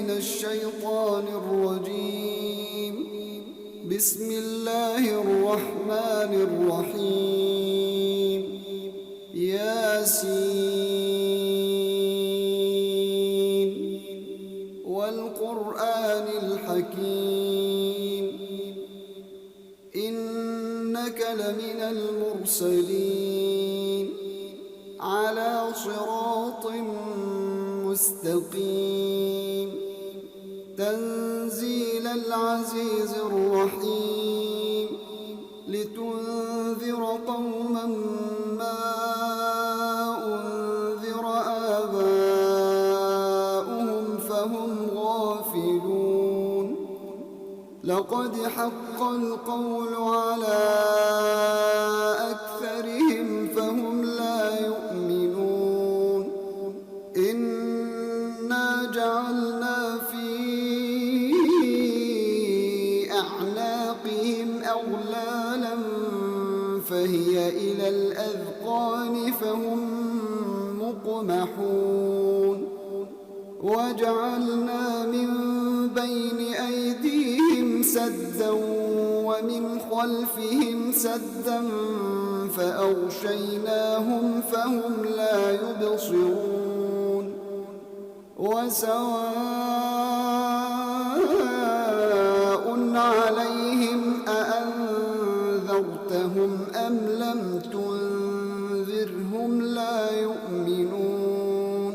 من الشيطان الرجيم. بسم الله الرحمن الرحيم. ياسين والقرآن الحكيم إنك لمن المرسلين على صراط مستقيم تنزيل العزيز الرحيم لتنذر قوما ما أنذر آباؤهم فهم غافلون. لقد حق القول على أكثرهم فهم لا يؤمنون. إنا جعلنا في أعناقهم أغلالا فهي إلى الأذقان فهم مقمحون. وجعلنا من بين أيديهم سدا ومن خلفهم سدا فأغشيناهم فهم لا يبصرون. وسواء عليهم أأنذرتهم أم لم تنذرهم لا يؤمنون.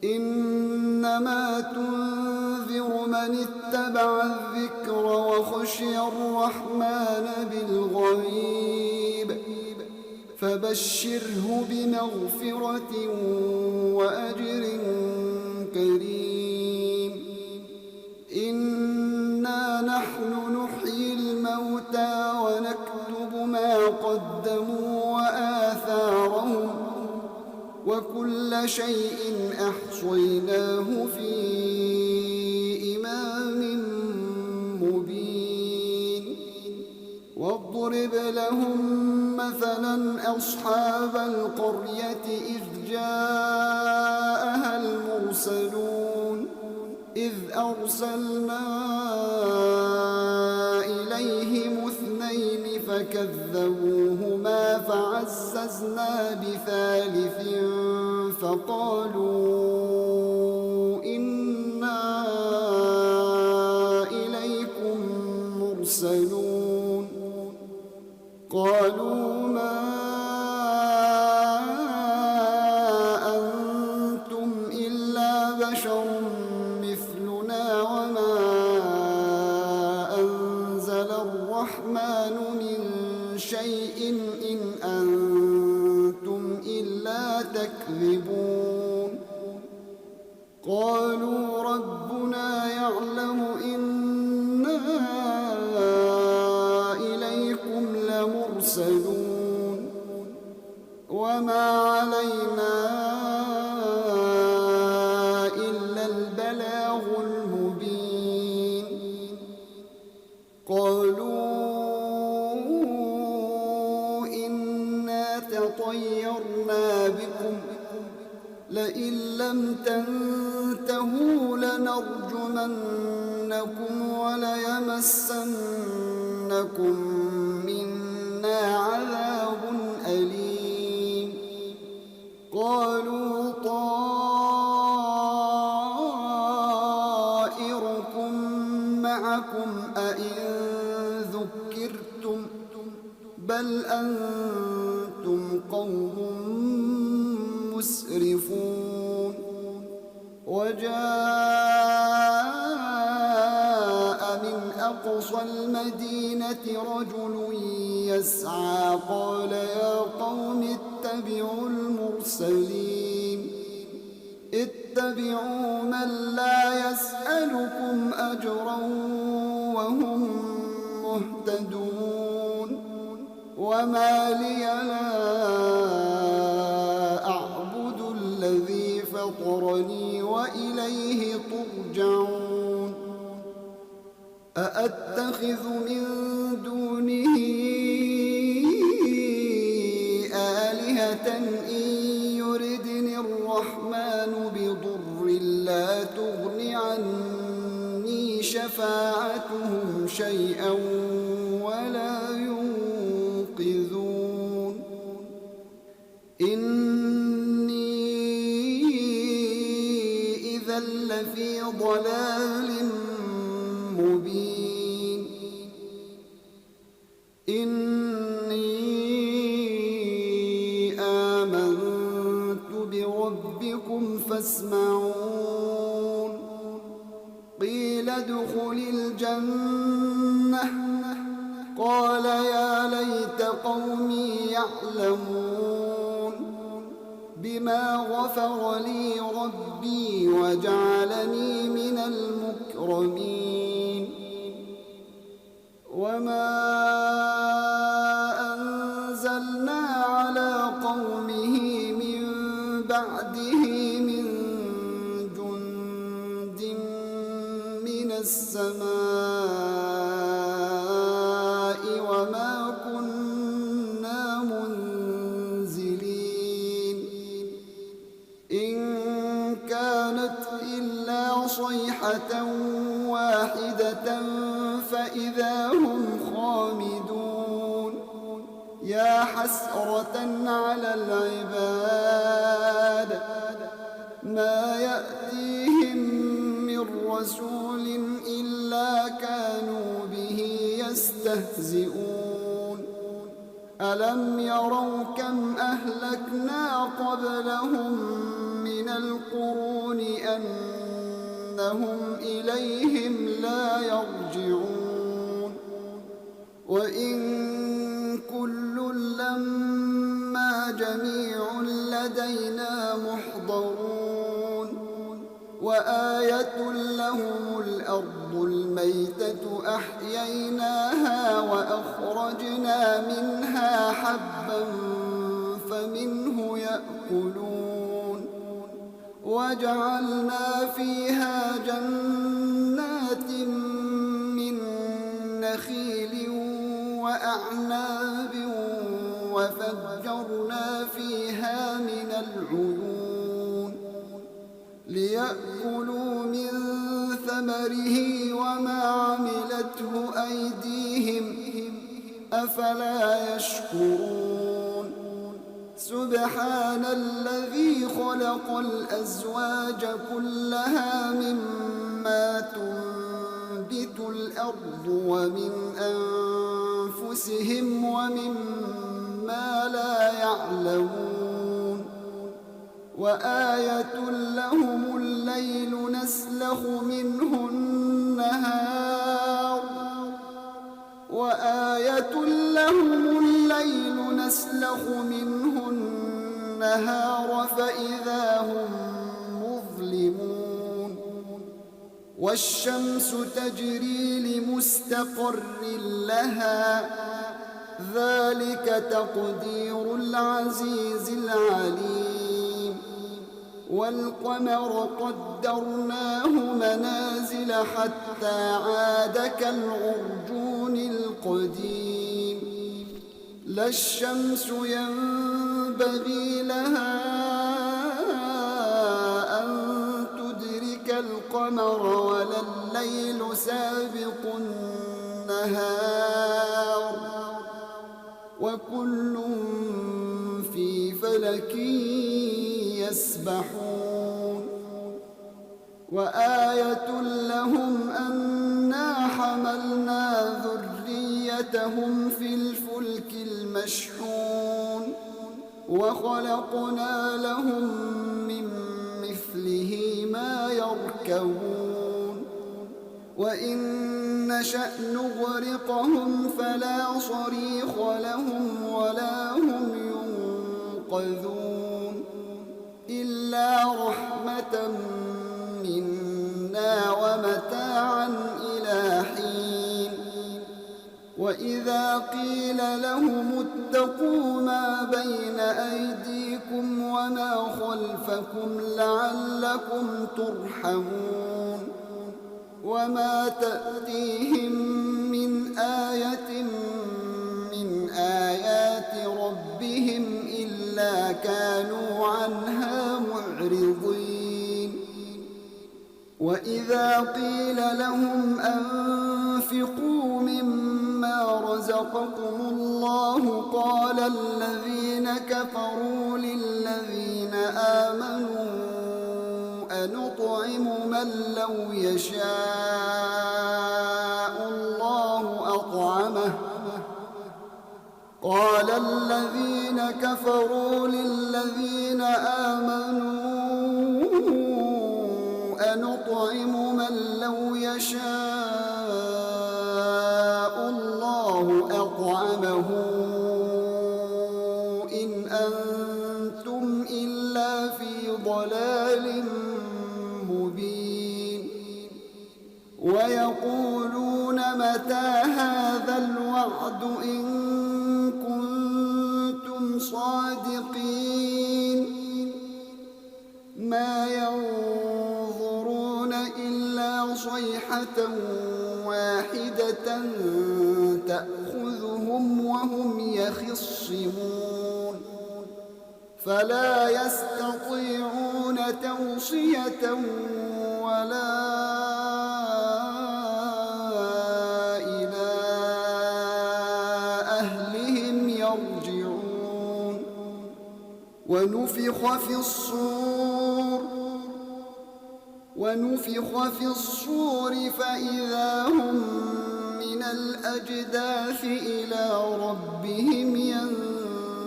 إنما تنذر من اتبع الذكر وخشي الرحمن بالغيب فبشره بمغفرة وأجر كريم. إنا نحن نحيي الموتى ونكتب ما قدموا وآثارهم وكل شيء أحصيناه في إمام مبين. واضرب لهم مثلا أصحاب القرية إذ جاءها المرسلون إذ أرسلنا إليهم اثنين فكذبوهما فعززنا بثالث فقالوا إنا إليكم مرسلون. قالوا ما أنتم إلا بشر مثلنا وما أنزل الرحمن من شيء إن أنتم إلا تكذبون. قالوا ربنا يعلم إنا إليكم لمرسلون وما علينا إلا البلاغ المبين. قالوا إنا تطيرنا بكم لئن لم تنتهوا لنرجمنكم وليمسنكم منا عذاب أليم. قالوا طائركم معكم أئن ذكرتم بل أنتم قوم مسرفون. وجاء من أقصى المدينة رجل يسعى قال يا قوم اتبعوا المرسلين اتبعوا من لا يسألكم أجرا وهم مهتدون. وما لي لا أعبد الذي فطرني وإليه ترجعون. أأتخذ من دونه آلهة إن يردني الرحمن بضر لا تغن عني شفاعتهم شيئا ولا ينقذون إني إذا لفي ضلال مبين إني آمنت بربكم فاسمعون قيل ادخل الجنة قال يا ليت قومي يعلمون بما غفر لي ربي وجعلني من المكرمين وما أنزلنا على قومه من بعده من جند من السماء وما كنا منزلين إن كانت إلا صيحة واحدة فإذا هم خامدون يا حسرة على العباد ما يأتيهم من رسول إلا كانوا به يستهزئون ألم يروا كم أهلكنا قبلهم من القرون أنهم إليهم لا يرجعون وإن كل لما جميع لدينا محضرون وآية لهم الأرض الميتة أحييناها وأخرجنا منها حبا فمنه يأكلون وجعلنا فيها جنات من نخيل وأعناب وفجرنا فيها من العيون ليأكلوا من ثمره وما عملته أيديهم أفلا يشكرون سبحان الذي خلق الأزواج كلها مما تنبت الأرض ومن أنفسهم ومما لا يعلمون وآية لهم الليل نسلخ منه النهار وآية لهم الليل نسلخ منه النهار فإذا هم مظلمون والشمس تجري لمستقر لها ذلك تقدير العزيز العليم والقمر قدرناه منازل حتى عاد كالعرجون القديم لا الشمس ينبغي لها أن تدرك القمر ولا الليل سابق النهار وكل في فلك يسبحون وآية لهم أنا حملنا ذريتهم في الفلك المشحون وخلقنا لهم من مثله ما يركبون وإن نشأ نغرقهم فلا صريخ لهم ولا هم ينقذون إلا رحمة منا ومتاعا إلى حين وإذا قيل لهم اتقوا ما بين أيديكم وما خلفكم لعلكم ترحمون وما تأتيهم من آية من آيات ربهم إلا كانوا عنها معرضين وإذا قيل لهم أنفقوا مما رزقكم الله قال الذين كفروا للذين آمنوا أنطعم من لو يشاء الله أطعمه قال الذين كفروا للذين آمنوا أنطعم من لو يشاء الله أطعمه إن أنتم إلا في ضلال مبين ويقولون متى هذا الوعد إن كنتم صادقين ما ينظرون إلا صيحة واحدة تأخذهم وهم يخصمون فلا يستطيعون توصية ولا إلى أهلهم يرجعون ونفخ في الصور فإذا هم من الأجداث إلى ربهم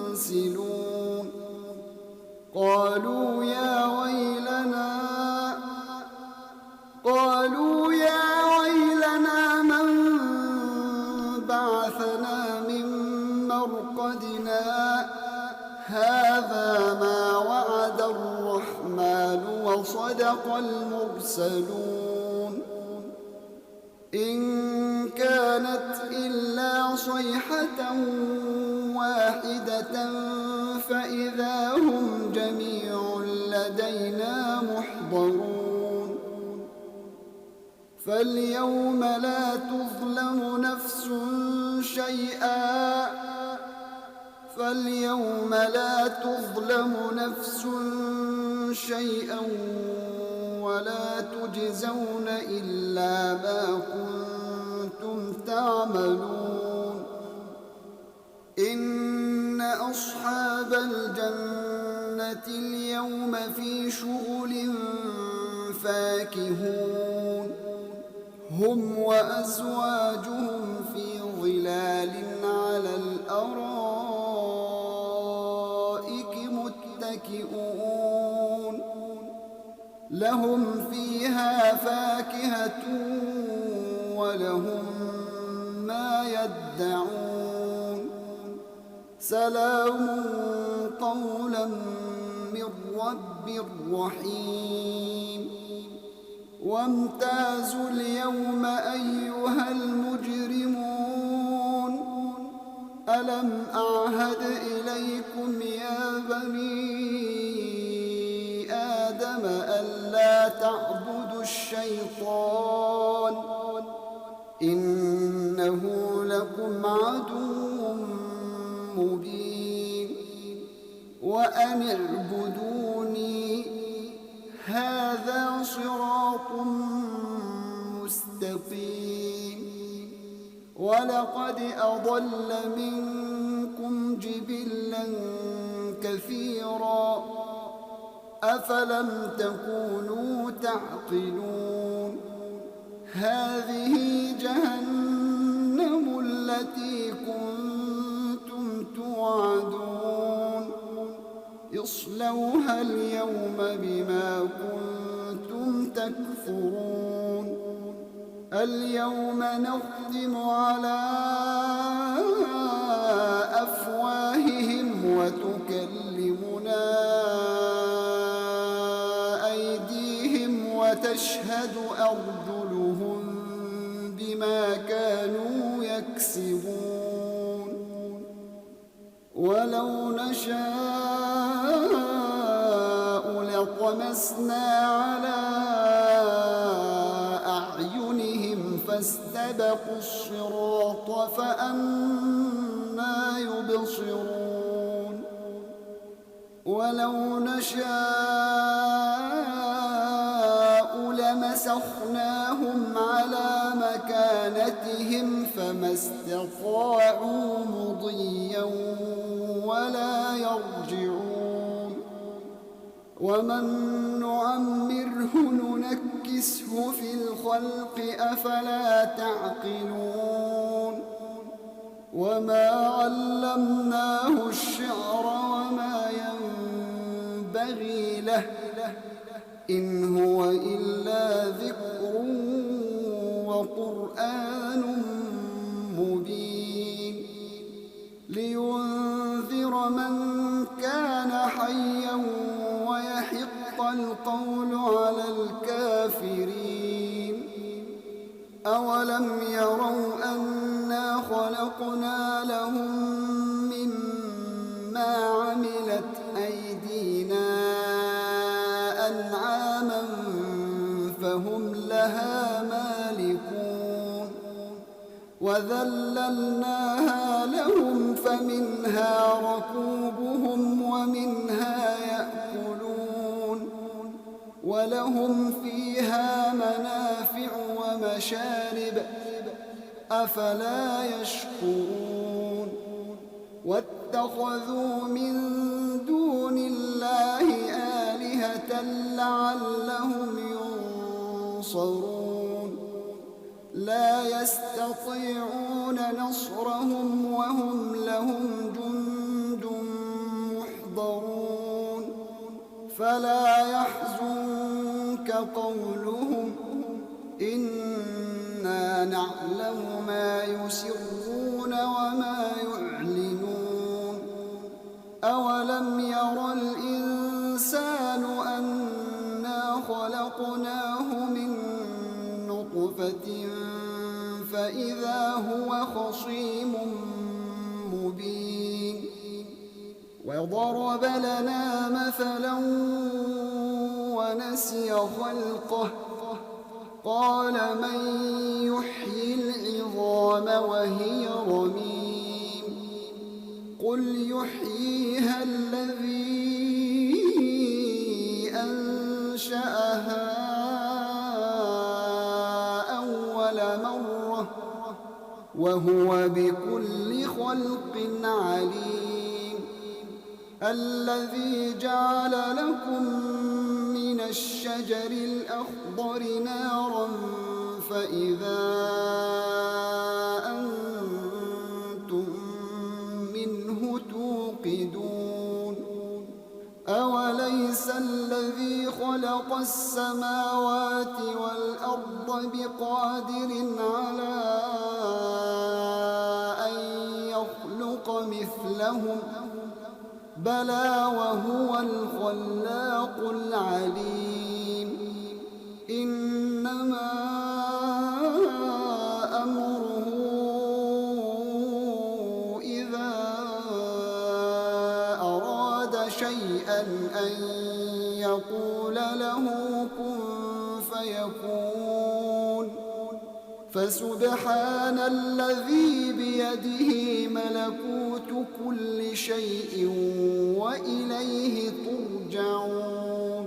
ينسلون قالوا يا ويلنا من بعثنا من مرقدنا هذا ما وعد الرحمن وصدق المرسلون إن كانت إلا صيحة واحدة فإذا هم جميع لدينا محضرون فاليوم لا تظلم نفس شيئا ولا تجزون إلا ما كنتم تعملون إن أصحاب الجنة اليوم في شغل فاكهون هم وأزواجهم في ظلال على الأرائك متكئون لهم فيها فاكهة ولهم ما يدعون سلام قولا من رب رحيم وامتازوا اليوم أيها المجرمون ألم أعهد إليكم يا بني آدم ألا تعبدوا الشيطان إنه لكم عدو مبين وأن اعبدوني هذا صراط مستقيم ولقد أضل منكم جبلا كثيرا أفلم تكونوا تعقلون هذه جهنم التي كنتم توعدون اصلوها اليوم بما كنتم تكفرون اليوم نختم على أفواههم وتكلمنا أيديهم وتشهد أرجلهم بما كانوا يكسبون ولو نشاء لطمسنا على أعينهم فاستبقوا الصراط فأنى يبصرون ولو نشاء لمسنا فنسخناهم على مكانتهم فما استطاعوا مضيا ولا يرجعون ومن نعمره ننكسه في الخلق أفلا تعقلون وما علمناه الشعر وما ينبغي له إن هو إلا ذكر وقرآن مبين لينذر من كان حيا ويحق القول على الكافرين أولم يروا أنا خلقنا لهم مما عملت أيدينا أنعاما فهم لها مالكون وذللناها لهم فمنها ركوبهم ومنها يأكلون ولهم فيها منافع ومشارب أفلا يشكرون واتخذوا من دون الله آلهة لعلهم ينصرون لا يستطيعون نصرهم وهم لهم جند محضرون فلا يحزنك قولهم إنا نعلم ما يسرون وما يعلنون أولم ير الإنسان أنا خلقناه من نطفة فإذا هو خصيم مبين وضرب لنا مثلا ونسي خلقه قال من يحيي العظام وهي رميم قل يحييها الذي أنشأها أول مرة وهو بكل خلق عليم الذي جعل لكم من الشجر الأخضر نارا فإذا أنتم منه توقدون أوليس الذي خلق السماوات والأرض بقادر على أن يخلق مثلهم بلى وهو الخلاق العليم إنما أمره إذا أراد شيئا أن يقول له كن فيكون فسبحان الذي بيده ملكوت كل شيء وإليه ترجعون